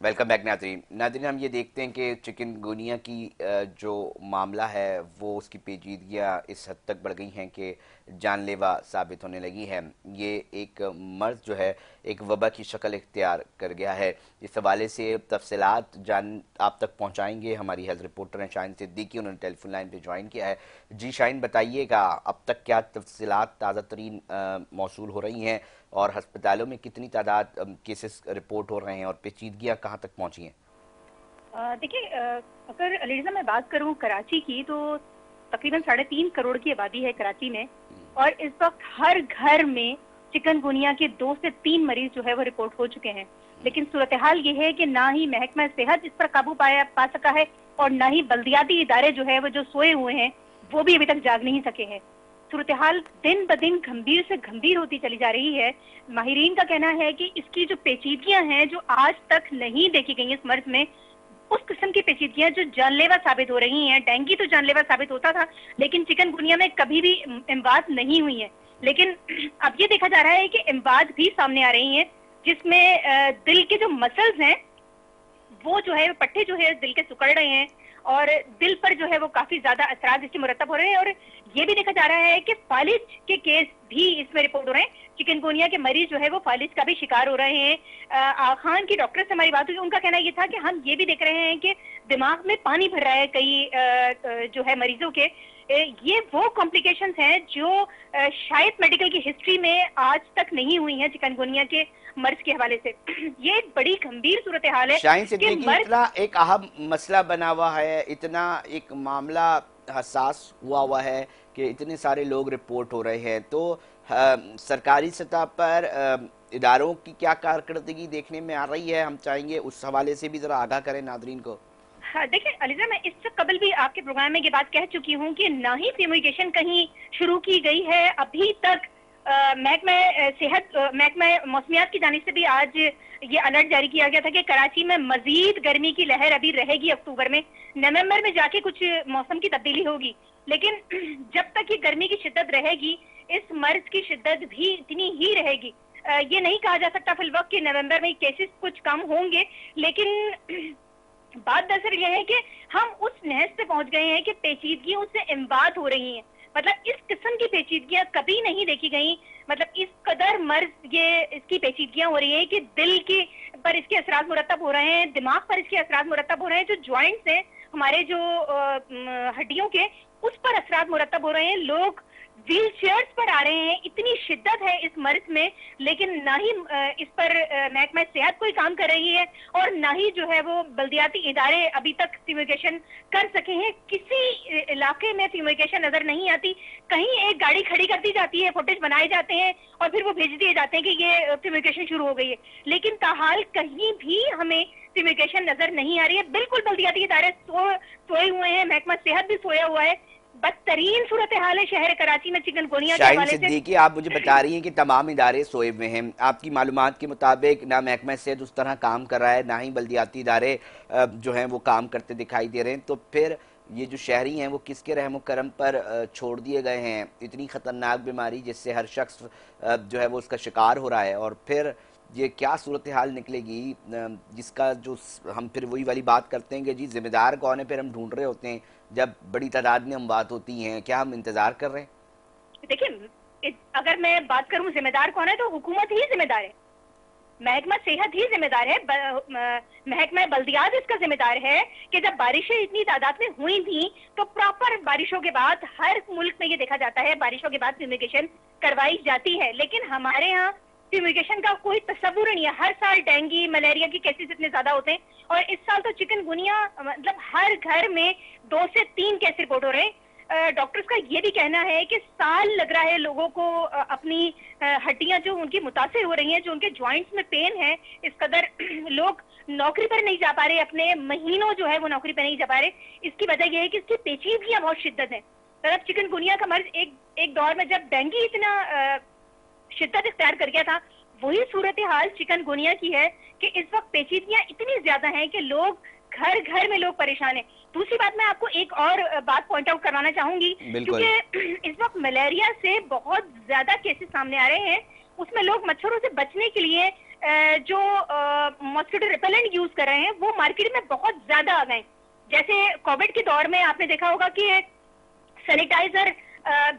Welcome back नाजरीन। नाजरीन, हम ये देखते हैं कि चिकनगुनिया की जो मामला है वो उसकी पेचीदगियाँ इस हद तक बढ़ गई हैं कि जानलेवा साबित होने लगी है। ये एक मर्ज जो है एक वबा की शक्ल इख्तियार कर गया है। इस हवाले से तफसीलात जान आप तक पहुंचाएंगे हमारी हेल्थ रिपोर्टर हैं शाहीन सिद्दीकी, उन्होंने टेलीफोन लाइन पे ज्वाइन किया है। जी शाहीन, बताइएगा अब तक क्या तफसीलात ताज़ा तरीन मौसूल हो रही हैं और अस्पतालों में कितनी तादाद केसेस रिपोर्ट हो रहे हैं और पेचीदगियाँ कहाँ तक पहुंची हैं? देखिए, अगर अलीजा मैं बात करूं कराची की, तो तकरीबन 3.5 करोड़ की आबादी है कराची में। और इस वक्त हर घर में चिकनगुनिया के 2 से 3 मरीज जो है वो रिपोर्ट हो चुके हैं। लेकिन सूरत हाल ये है कि ना ही महकमा सेहत इस पर काबू पा सका है, और ना ही बल्दियाती इदारे जो है वो जो सोए हुए हैं वो भी अभी तक जाग नहीं सके हैं। सूरत हाल दिन ब दिन गंभीर से गंभीर होती चली जा रही है। माहिरीन का कहना है कि इसकी जो पेचीदगियां हैं जो आज तक नहीं देखी गई इस मर्ज में, उस किस्म की पेचीदगियां जो जानलेवा साबित हो रही हैं। डेंगू तो जानलेवा साबित होता था, लेकिन चिकनगुनिया में कभी भी इमवात नहीं हुई है। लेकिन अब ये देखा जा रहा है कि इमवात भी सामने आ रही हैं, जिसमें दिल के जो मसल्स हैं वो जो है पट्टे जो है दिल के सिकुड़ रहे हैं, और दिल पर जो है वो काफी ज्यादा असरात इसके मुरतब हो रहे हैं। और ये भी देखा जा रहा है कि फालिज के केस भी इसमें रिपोर्ट हो रहे हैं। चिकनगुनिया के मरीज जो है वो फालिज का भी शिकार हो रहे हैं। खान की डॉक्टर से हमारी बात हुई, उनका कहना ये था कि हम ये भी देख रहे हैं कि दिमाग में पानी भर रहा है कई जो है मरीजों के। ये वो कॉम्प्लिकेशंस हैं जो शायद मेडिकल की हिस्ट्री में आज तक नहीं हुई हैं चिकनगुनिया के मर्ज के हवाले से। ये एक बड़ी गंभीर सूरत हाल है शाहीन कि सिद्दीकी, मर्ज। इतना एक अहम मसला बना हुआ है, इतना एक मामला हसास हुआ है कि इतने सारे लोग रिपोर्ट हो रहे हैं, तो सरकारी सतह पर इदारों की क्या कारकर्दगी देखने में आ रही है? हम चाहेंगे उस हवाले से भी जरा आगाह करें नाजरीन को। हाँ, देखिए अलीजा, मैं इससे कबल भी आपके प्रोग्राम में ये बात कह चुकी हूँ कि ना ही फ्यूमिगेशन कहीं शुरू की गई है अभी तक। महकमा सेहत, महकमा मौसमियात की जानिब से भी आज ये अलर्ट जारी किया गया था कि कराची में मजीद गर्मी की लहर अभी रहेगी। अक्टूबर में, नवंबर में जाके कुछ मौसम की तब्दीली होगी, लेकिन जब तक ये गर्मी की शिद्दत रहेगी, इस मर्ज की शिद्दत भी इतनी ही रहेगी। ये नहीं कहा जा सकता फिलवक्त कि नवंबर में केसेस कुछ कम होंगे, लेकिन बात दरअसल यह है कि हम उस नहज पे पहुंच गए हैं कि पेचीदगियां उससे इम्बात हो रही हैं। मतलब इस किस्म की पेचीदगियां कभी नहीं देखी गई। मतलब इस कदर मर्ज ये इसकी पेचीदगियां हो रही हैं कि दिल के पर इसके असरात मुरतब हो रहे हैं, दिमाग पर इसके असरात मुरतब हो रहे हैं, जो जॉइंट्स हैं हमारे, जो हड्डियों के, उस पर असरात मुरतब हो रहे हैं। लोग व्हील चेयर्स पर आ रहे हैं, इतनी शिद्दत है इस मर्ज में। लेकिन ना ही इस पर महकमा सेहत कोई काम कर रही है, और ना ही जो है वो बल्दियाती इदारे अभी तक फ्यूमिगेशन कर सके हैं। किसी इलाके में फ्यूमिगेशन नजर नहीं आती। कहीं एक गाड़ी खड़ी कर दी जाती है, फुटेज बनाए जाते हैं और फिर वो भेज दिए जाते हैं कि ये फ्यूमिगेशन शुरू हो गई है, लेकिन ताहाल कहीं भी हमें फ्यूमिगेशन नजर नहीं आ रही है। बिल्कुल बल्दियाती इदारे सोए हुए हैं, महकमा सेहत भी सोया हुआ है। बदतरीन सूरत हाल है शहर कराची में चिकनगुनिया के शाहीन हवाले से। सिद्दीकी, आप मुझे बता रही हैं कि तमाम इदारे सोए हुए हैं। आपकी मालूमात के मुताबिक ना महकमा सेहत उस तरह काम कर रहा है, ना ही बल्दियाती इदारे जो हैं वो काम करते दिखाई दे रहे हैं। तो फिर ये जो शहरी हैं वो किसके रहम करम पर छोड़ दिए गए हैं? इतनी ख़तरनाक बीमारी जिससे हर शख्स जो है वो उसका शिकार हो रहा है, और फिर ये क्या सूरत हाल निकलेगी जिसका जो हम फिर वही वाली बात करते हैं कि जी जिम्मेदार कौन है, फिर हम ढूंढ रहे होते हैं जब बड़ी तादाद में अमवात होती हैं। क्या हम इंतजार कर रहे हैं? देखिए, अगर मैं बात करूं जिम्मेदार कौन है, तो हुकूमत ही जिम्मेदार है, महकमा सेहत ही जिम्मेदार है, महकमा बल्दियात इसका जिम्मेदार है कि जब बारिशें इतनी तादाद में हुई थी तो प्रॉपर बारिशों के बाद, हर मुल्क में ये देखा जाता है बारिशों के बाद फ्यूमिगेशन करवाई जाती है, लेकिन हमारे यहाँ फ्यूमिगेशन का कोई तस्वुर नहीं है। हर साल डेंगू मलेरिया के केसेस इतने ज्यादा होते हैं, और इस साल तो चिकनगुनिया, मतलब हर घर में 2 से 3 केस रिपोर्ट हो रहे हैं। डॉक्टर्स का ये भी कहना है कि साल लग रहा है लोगों को अपनी हड्डियां जो उनकी मुतासिर हो रही हैं, जो उनके जॉइंट्स में पेन है, इस कदर लोग नौकरी पर नहीं जा पा रहे, अपने महीनों जो है वो नौकरी पर नहीं जा पा रहे। इसकी वजह यह है कि इसकी पेचीदगियां बहुत शिद्दत है। तरफ चिकनगुनिया का मर्ज एक दौर में जब डेंगू इतना शिद्दत इख्तियार कर गया था, वही सूरत हाल चिकनगुनिया की है कि इस वक्त पेचीदगियां इतनी ज्यादा हैं कि लोग घर घर में लोग परेशान हैं। दूसरी बात, मैं आपको एक और बात पॉइंट आउट करवाना चाहूंगी, क्योंकि इस वक्त मलेरिया से बहुत ज्यादा केसेस सामने आ रहे हैं। उसमें लोग मच्छरों से बचने के लिए जो मॉस्किटो रिपेलेंट यूज कर रहे हैं वो मार्केट में बहुत ज्यादा आ गए। जैसे कोविड के दौर में आपने देखा होगा कि सैनिटाइजर,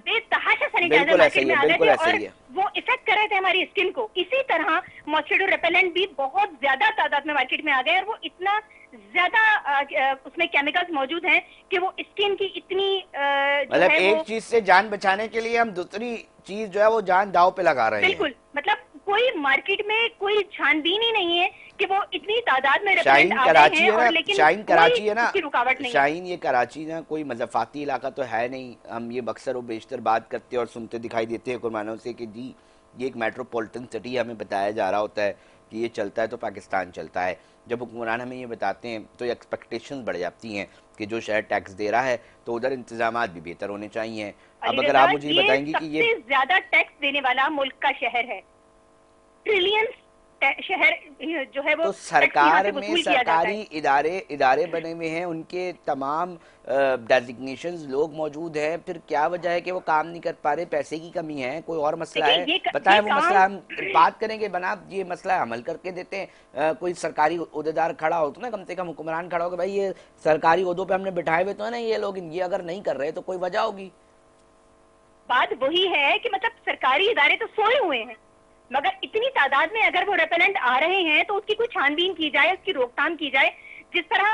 बेतहाशा सैनिटाइजर मार्केट में आ गए थे और वो इफेक्ट कर रहे थे हमारी स्किन को। इसी तरह मॉस्किटो रिपेलेंट भी बहुत ज्यादा तादाद में मार्केट में आ गए और वो इतना ज्यादा उसमें केमिकल्स मौजूद हैं कि वो स्किन की इतनी मतलब एक चीज से जान बचाने के लिए हम दूसरी चीज जो है वो जान दांव पे लगा रहे हैं। बिल्कुल, मतलब कोई मार्केट में कोई छानबीन ही नहीं है कि वो इतनी तादाद में शाहीन कराची है ना, शाहीन कराची है ना, रुकावट नहीं। शाहीन ये कराची ना कोई मज़ाफ़ाती इलाका तो है नहीं। हम ये अक्सर व बेशतर बात करते और सुनते दिखाई देते हैं कुरबानों से कि जी ये एक मेट्रोपॉलिटन सिटी, हमें बताया जा रहा होता है कि ये चलता है तो पाकिस्तान चलता है। जब हुक्मरान हमें ये बताते हैं तो एक्सपेक्टेशंस बढ़ जाती हैं कि जो शहर टैक्स दे रहा है तो उधर इंतजामात भी बेहतर होने चाहिए। अब अगर आप मुझे बताएंगे कि ये सबसे ज्यादा टैक्स देने वाला मुल्क का शहर है, ट्रिलियन शहर जो है वो तो सरकार में सरकारी इदारे बने हुए हैं, उनके तमाम डेजिग्नेशंस लोग मौजूद हैं, फिर क्या वजह है कि वो काम नहीं कर पा रहे? पैसे की कमी है, कोई और मसला है? पता है वो मसला हम बात करेंगे बना, ये मसला अमल करके देते हैं। कोई सरकारी ओहदेदार खड़ा हो तो ना, कम से कम हुक्मरान खड़ा हो कि भाई ये सरकारी ओहदों पे हमने बिठाए हुए तो है ना ये लोग, ये अगर नहीं कर रहे तो कोई वजह होगी। बात वही है कि मतलब सरकारी इदारे तो सोए हुए हैं, मगर इतनी तादाद में अगर वो रेपेलेंट आ रहे हैं तो उसकी कुछ छानबीन की जाए, उसकी रोकथाम की जाए। जिस तरह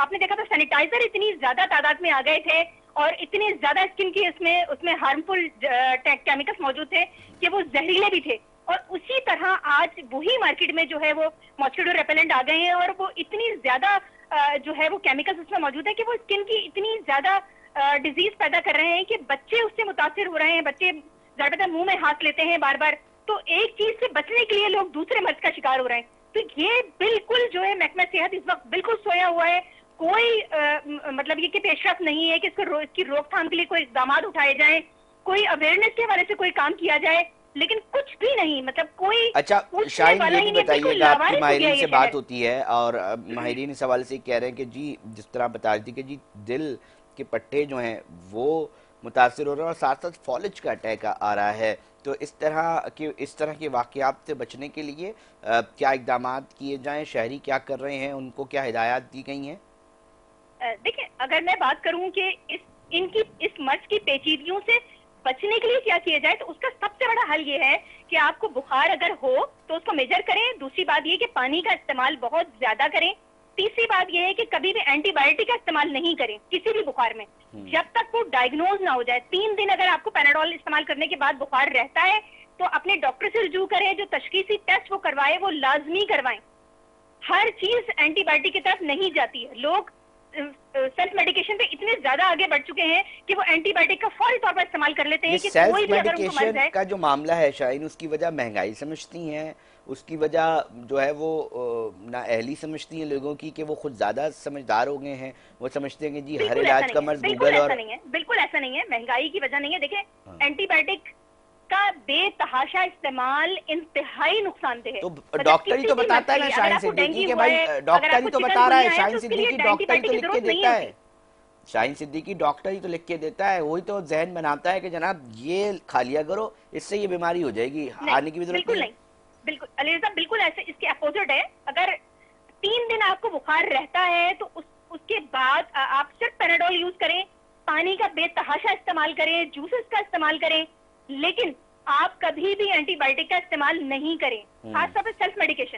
आपने देखा था सैनिटाइजर इतनी ज्यादा तादाद में आ गए थे और इतने ज्यादा स्किन की उसमें हार्मफुल केमिकल्स मौजूद थे कि वो जहरीले भी थे। और उसी तरह आज वही मार्केट में जो है वो मॉस्किटो रेपेलेंट आ गए हैं और वो इतनी ज्यादा जो है वो केमिकल्स उसमें मौजूद है कि वो स्किन की इतनी ज्यादा डिजीज पैदा कर रहे हैं कि बच्चे उससे मुतासिर हो रहे हैं, बच्चे ज्यादातर मुंह में हाथ लेते हैं बार बार। तो एक चीज से बचने के लिए लोग दूसरे मर्ज का शिकार हो रहे हैं। तो ये बिल्कुल जो है महकमा सेहत इस वक्त बिल्कुल सोया हुआ है। कोई मतलब ये कि पेशरफ नहीं है कि इसकी रोकथाम के लिए कोई इकदाम उठाए जाएं, कोई अवेयरनेस के हवाले से कोई काम किया जाए, लेकिन कुछ भी नहीं। मतलब कोई अच्छा शाहीन ये भी बताइएगा, आपकी माहिरीन से बात होती है और माहिरीन इस हवाले से कह रहे हैं कि जी जिस तरह बता रही थी कि जी दिल के पट्टे जो हैं वो मुतासिर हो रहे हैं और साथ साथ फॉलिज का अटैक आ रहा है। तो इस तरह के वाक़यात से बचने के लिए क्या इक़दाम किए जाएं, शहरी क्या कर रहे हैं, उनको क्या हिदायत दी गई हैं? देखिए, अगर मैं बात करूं कि इस मर्ज की पेचीदगियों से बचने के लिए क्या किया जाए, तो उसका सबसे बड़ा हल ये है कि आपको बुखार अगर हो तो उसको मेजर करें। दूसरी बात ये कि पानी का इस्तेमाल बहुत ज्यादा करें। तीसरी बात यह है कि कभी भी एंटीबायोटिक का इस्तेमाल नहीं करें किसी भी बुखार में जब तक वो डायग्नोज ना हो जाए। 3 दिन अगर आपको पैराडोल इस्तेमाल करने के बाद बुखार रहता है तो अपने डॉक्टर से रुजू करें, जो तशखीसी टेस्ट वो करवाए वो लाजमी करवाएं। हर चीज एंटीबायोटिक की तरफ नहीं जाती है। लोग सेल्फ मेडिकेशन पे इतने ज्यादा आगे बढ़ चुके हैं कि वो एंटीबायोटिक का फौरी तौर पर इस्तेमाल कर लेते हैं कि कोई भी अगर उनको मर्ज है। का जो मामला है शाहीन, उसकी वजह महंगाई समझती हैं, उसकी वजह जो है वो नाअहली समझती हैं लोगों की कि वो खुद ज्यादा समझदार हो गए हैं, वो समझते हैं कि जी हर इलाज का मर्ज गूगल। और बिल्कुल ऐसा नहीं है, महंगाई की वजह नहीं है। देखिए एंटीबायोटिक का बेतहाशा इस्तेमाल इंतहाई नुकसानदेह है। तो डॉक्टर ही तो बताता है ना शाहीन सिद्दीकी के भाई, डॉक्टर ही तो बता रहा है, शाहीन सिद्दीकी डॉक्टर ही तो लिख के देता है, शाहीन सिद्दीकी डॉक्टर ही तो लिख के देता है, वही तो जहन बनाता है कि जनाब ये खा लिया करो, इससे ये बीमारी हो जाएगी, आने की भी जरूरत नहीं। बिल्कुल अली साहब, बिल्कुल ऐसे इसके अपोजिट है। अगर 3 दिन आपको बुखार रहता है तो उसके बाद आप सिर्फ पैराडोल यूज करें, पानी का बेतहाशा इस्तेमाल करें, जूसेस का इस्तेमाल करें, लेकिन आप कभी भी एंटीबायोटिक का इस्तेमाल नहीं करें, खासतौर पर सेल्फ मेडिकेशन,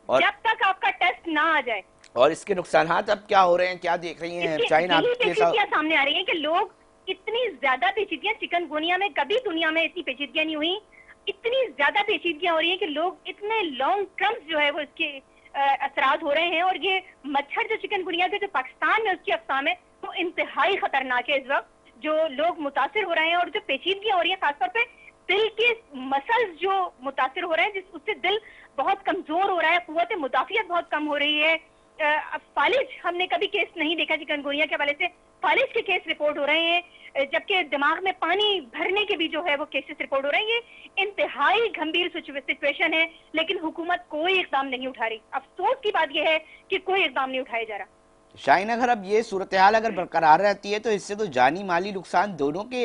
जब तक आपका टेस्ट ना आ जाए। और इसके नुकसान अब क्या हो रहे हैं, क्या देख रही हैं शाहीन आपके साथ? सामने आ रही है कि लोग इतनी ज्यादा पेचीदगियां, चिकनगुनिया में कभी दुनिया में इतनी पेचीदगियां नहीं हुई, इतनी ज्यादा पेचीदगियां हो रही है कि लोग इतने लॉन्ग टर्म्स जो है वो इसके असरात हो रहे हैं। और ये मच्छर जो चिकनगुनिया के जो पाकिस्तान में उसकी अक़साम है वो इंतहाई खतरनाक है। इस वक्त जो लोग मुतासिर हो रहे हैं और जो पेचीदगियां हो रही है, खासतौर पे दिल के मसल्स जो मुतासिर हो रहे हैं, उससे दिल बहुत कमजोर हो रहा है, कुव्वत मुदाफियत बहुत कम हो रही है। फालिज हमने कभी केस नहीं देखा चिकनगुनिया के हवाले से, फालिज के केस रिपोर्ट हो रहे हैं, जबकि दिमाग में पानी भरने के भी जो है वो केसेस रिपोर्ट हो रहे हैं। ये इंतहाई गंभीर सिचुएशन है, लेकिन हुकूमत कोई इकदाम नहीं उठा रही। अफसोस की बात यह है कि कोई इकदाम नहीं उठाया जा रहा। शाहीन अगर अब ये सूरत हाल अगर बरकरार रहती है तो इससे तो जानी माली नुकसान दोनों के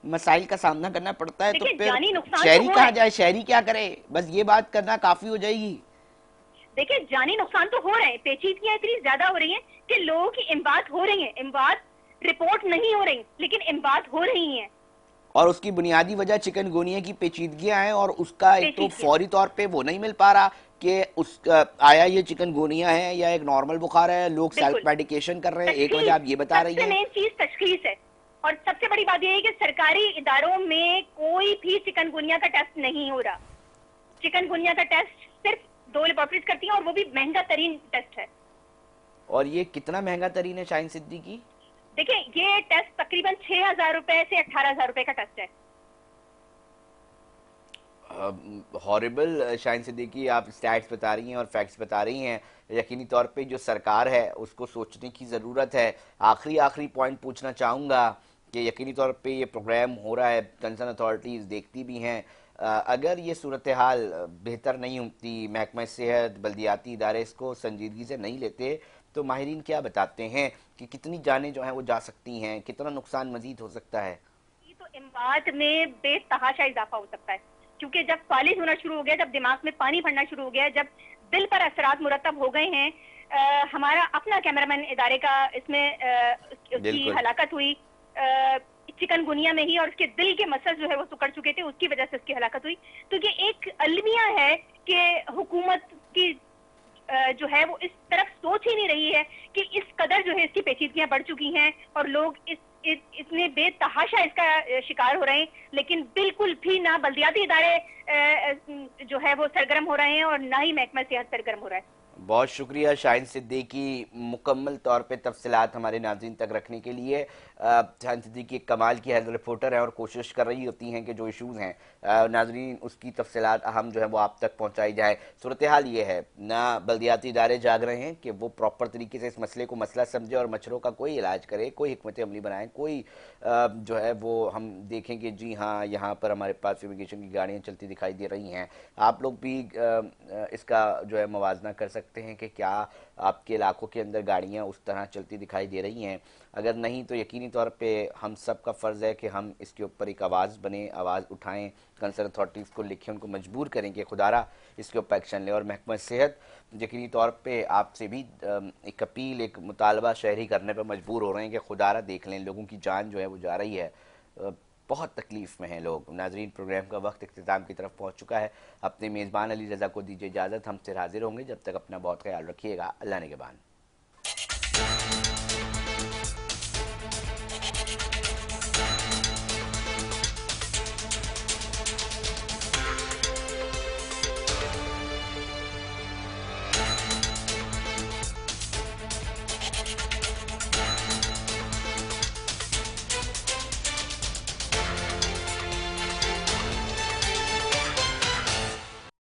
मसाइल का सामना करना पड़ता है, तो देखिए फिर जानी नुकसान तो शहरी हो रहा कहाँ है। जाए, शहरी क्या करे, बस ये बात करना काफी हो जाएगी। देखिए जानी नुकसान तो हो रहे हैं, पेचीदगियां इतनी ज्यादा हो रही हैं कि लोगों की इमदाद हो रही है, इमदाद रिपोर्ट नहीं हो रही लेकिन इमदाद हो रही है। और उसकी बुनियादी वजह चिकनगुनिया की पेचीदगियां हैं, और उसका एक तो पेचीदगियां फौरी तौर पे वो नहीं मिल पा रहा कि उस आया ये चिकनगुनिया है या एक नॉर्मल बुखार है, लोग सेल्फ बिल्कुल। मेडिकेशन कर रहे हैं, एक वजह तशखीस, आप ये बता रही सबसे हैं। मेन चीज तशखीस है। और सबसे बड़ी बात यह है कि सरकारी इदारों में कोई भी चिकनगुनिया का टेस्ट नहीं हो रहा। चिकनगुनिया का टेस्ट सिर्फ 2 लेबोरेटरीज करती हैं और वो भी महंगा तरीन टेस्ट है। और ये कितना महंगा तरीन है शाहीन सिद्दीकी? देखिए ये टेस्ट तकरीबन 6,000 रुपए से 18,000 रुपए का टेस्ट है। हॉरिबल शाहीन सिद्दीकी, आप स्टैट्स बता रही हैं और फैक्ट्स बता रही हैं, यकीनी तौर पे जो सरकार है उसको सोचने की ज़रूरत है। आखिरी पॉइंट पूछना चाहूँगा कि यकीनी तौर पे ये प्रोग्राम हो रहा है, कंसर्न अथॉरिटीज़ देखती भी हैं, अगर ये सूरत हाल बेहतर नहीं होती, महकमा सेहत, बल्दियाती इदारे इसको संजीदगी से नहीं लेते, तो माहिरीन क्या बताते हैं कि कितनी जानें जो हैं वो जा सकती हैं, कितना नुकसान मजीद हो सकता है? तो इमदाद में बेतहाशा इजाफा हो सकता है, क्योंकि जब फालिज होना शुरू हो गया, जब दिमाग में पानी भरना शुरू हो गया, जब दिल पर असरात मुरतब हो गए हैं। हमारा अपना कैमरामैन इदारे का इसमें उसकी बिल्कुल। हलाकत हुई चिकनगुनिया में ही, और उसके दिल के मसल जो है वो सिकुड़ चुके थे, उसकी वजह से उसकी हलाकत हुई। तो ये एक अलमिया है कि हुकूमत की जो है वो इस तरफ सोच ही नहीं रही है कि इस कदर जो है इसकी पेचीदगियां बढ़ चुकी हैं और लोग इतने बेतहाशा इसका शिकार हो रहे हैं, लेकिन बिल्कुल भी ना बल्दियाती इदारे जो है वो सरगर्म हो रहे हैं और ना ही महकमा सेहत सरगर्म हो रहा है। बहुत शुक्रिया शाहीन सिद्दीकी, मुकम्मल तौर पे तफसीलात हमारे नाज़रीन तक रखने के लिए। शाहीन सिद्दीकी एक कमाल की हेल्थ रिपोर्टर है और कोशिश कर रही होती हैं कि जो इशूज़ हैं नाज़रीन उसकी तफसीलात अहम जो है वो आप तक पहुँचाई जाए। सूरत हाल ये है, ना बल्दियाती इदारे जाग रहे हैं कि वो प्रॉपर तरीके से इस मसले को मसला समझे और मच्छरों का कोई इलाज करे, कोई हिकमत अमली बनाए, कोई जो है वो हम देखें कि जी हाँ यहाँ पर हमारे पास फ्यूमिगेशन की गाड़ियाँ चलती दिखाई दे रही हैं। आप लोग भी इसका जो है मवाजना कर सकते हैं कि क्या आपके इलाकों के अंदर गाड़ियाँ उस तरह चलती दिखाई दे रही हैं। अगर नहीं तो यकीनी तौर पे हम सब का फ़र्ज़ है कि हम इसके ऊपर एक आवाज़ बने, आवाज़ उठाएं, कंसर्न अथॉरिटीज़ को लिखें, उनको मजबूर करें कि खुदारा इसके ऊपर एक्शन लें। और महकमा सेहत यकीनी तौर पे आपसे भी एक अपील, एक मुतालबा शहरी करने पर मजबूर हो रहे हैं कि खुदारा देख लें, लोगों की जान जो है वो जा रही है, बहुत तकलीफ़ में हैं लोग। नाजरीन, प्रोग्राम का वक्त इख्तिताम की तरफ पहुँच चुका है। अपने मेज़बान अली रज़ा को दीजिए इजाज़त, हम फिर हाजिर होंगे। जब तक अपना बहुत ख्याल रखिएगा। अल्लाह ने के बान।